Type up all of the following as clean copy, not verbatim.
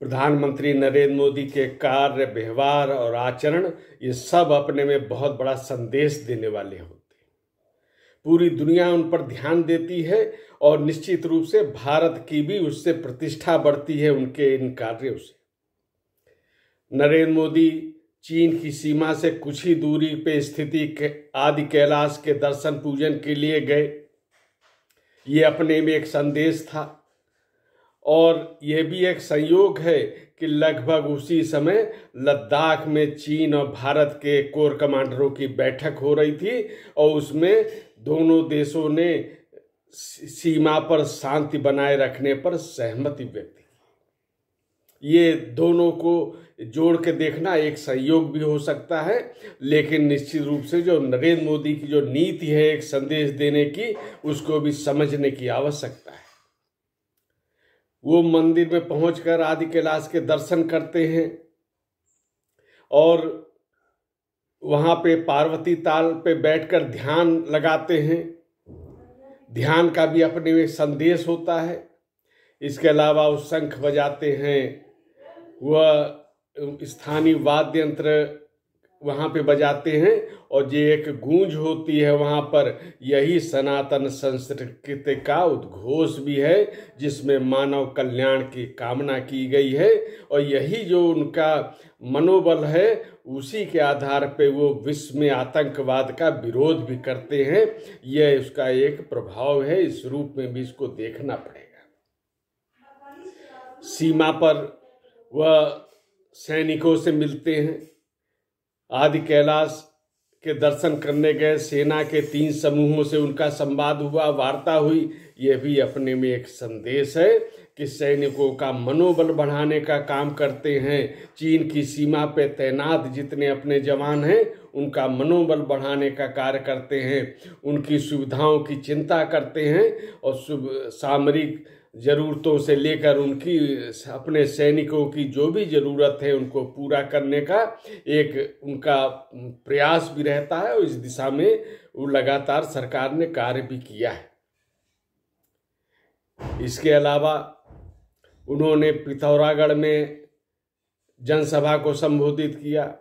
प्रधानमंत्री नरेंद्र मोदी के कार्य, व्यवहार और आचरण ये सब अपने में बहुत बड़ा संदेश देने वाले होते हैं। पूरी दुनिया उन पर ध्यान देती है और निश्चित रूप से भारत की भी उससे प्रतिष्ठा बढ़ती है उनके इन कार्यों से। नरेंद्र मोदी चीन की सीमा से कुछ ही दूरी पे स्थित आदि कैलाश के दर्शन पूजन के लिए गए। ये अपने में एक संदेश था और यह भी एक संयोग है कि लगभग उसी समय लद्दाख में चीन और भारत के कोर कमांडरों की बैठक हो रही थी और उसमें दोनों देशों ने सीमा पर शांति बनाए रखने पर सहमति व्यक्त की। ये दोनों को जोड़ के देखना एक संयोग भी हो सकता है, लेकिन निश्चित रूप से जो नरेंद्र मोदी की जो नीति है एक संदेश देने की, उसको भी समझने की आवश्यकता है। वो मंदिर में पहुंचकर आदि कैलाश के दर्शन करते हैं और वहां पे पार्वती ताल पे बैठकर ध्यान लगाते हैं। ध्यान का भी अपने में संदेश होता है। इसके अलावा वो शंख बजाते हैं, वह स्थानीय वाद्य यंत्र वहाँ पे बजाते हैं और जो एक गूंज होती है वहाँ पर, यही सनातन संस्कृति का उद्घोष भी है जिसमें मानव कल्याण की कामना की गई है और यही जो उनका मनोबल है उसी के आधार पे वो विश्व में आतंकवाद का विरोध भी करते हैं। यह उसका एक प्रभाव है। इस रूप में भी इसको देखना पड़ेगा। सीमा पर वह सैनिकों से मिलते हैं। आदि कैलाश के दर्शन करने गए सेना के 3 समूहों से उनका संवाद हुआ, वार्ता हुई। यह भी अपने में एक संदेश है कि सैनिकों का मनोबल बढ़ाने का काम करते हैं। चीन की सीमा पे तैनात जितने अपने जवान हैं उनका मनोबल बढ़ाने का कार्य करते हैं, उनकी सुविधाओं की चिंता करते हैं और सामरिक ज़रूरतों से लेकर उनकी अपने सैनिकों की जो भी ज़रूरत है उनको पूरा करने का एक उनका प्रयास भी रहता है और इस दिशा में वो लगातार सरकार ने कार्य भी किया है। इसके अलावा उन्होंने पिथौरागढ़ में जनसभा को संबोधित किया।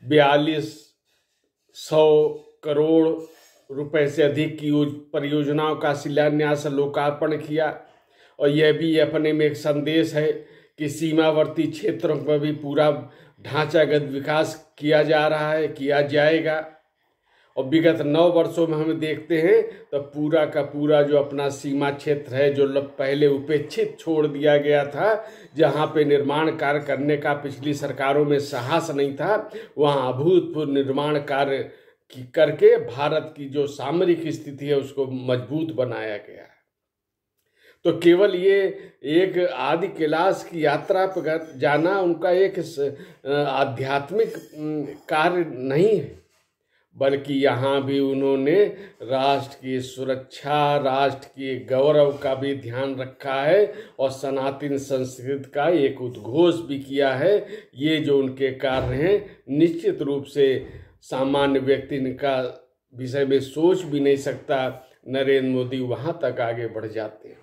4200 करोड़ रुपए से अधिक की परियोजनाओं का शिलान्यास लोकार्पण किया और यह भी अपने में एक संदेश है कि सीमावर्ती क्षेत्रों पर भी पूरा ढांचागत विकास किया जा रहा है, किया जाएगा। और विगत 9 वर्षों में हम देखते हैं तो पूरा का पूरा जो अपना सीमा क्षेत्र है जो पहले उपेक्षित छोड़ दिया गया था, जहां पे निर्माण कार्य करने का पिछली सरकारों में साहस नहीं था, वहां अभूतपूर्व निर्माण कार्य करके भारत की जो सामरिक स्थिति है उसको मजबूत बनाया गया है। तो केवल ये एक आदि कैलाश की यात्रा पर जाना उनका एक आध्यात्मिक कार्य नहीं है, बल्कि यहाँ भी उन्होंने राष्ट्र की सुरक्षा, राष्ट्र के गौरव का भी ध्यान रखा है और सनातन संस्कृति का एक उद्घोष भी किया है। ये जो उनके कार्य हैं निश्चित रूप से सामान्य व्यक्ति का विषय में सोच भी नहीं सकता। नरेंद्र मोदी वहाँ तक आगे बढ़ जाते हैं।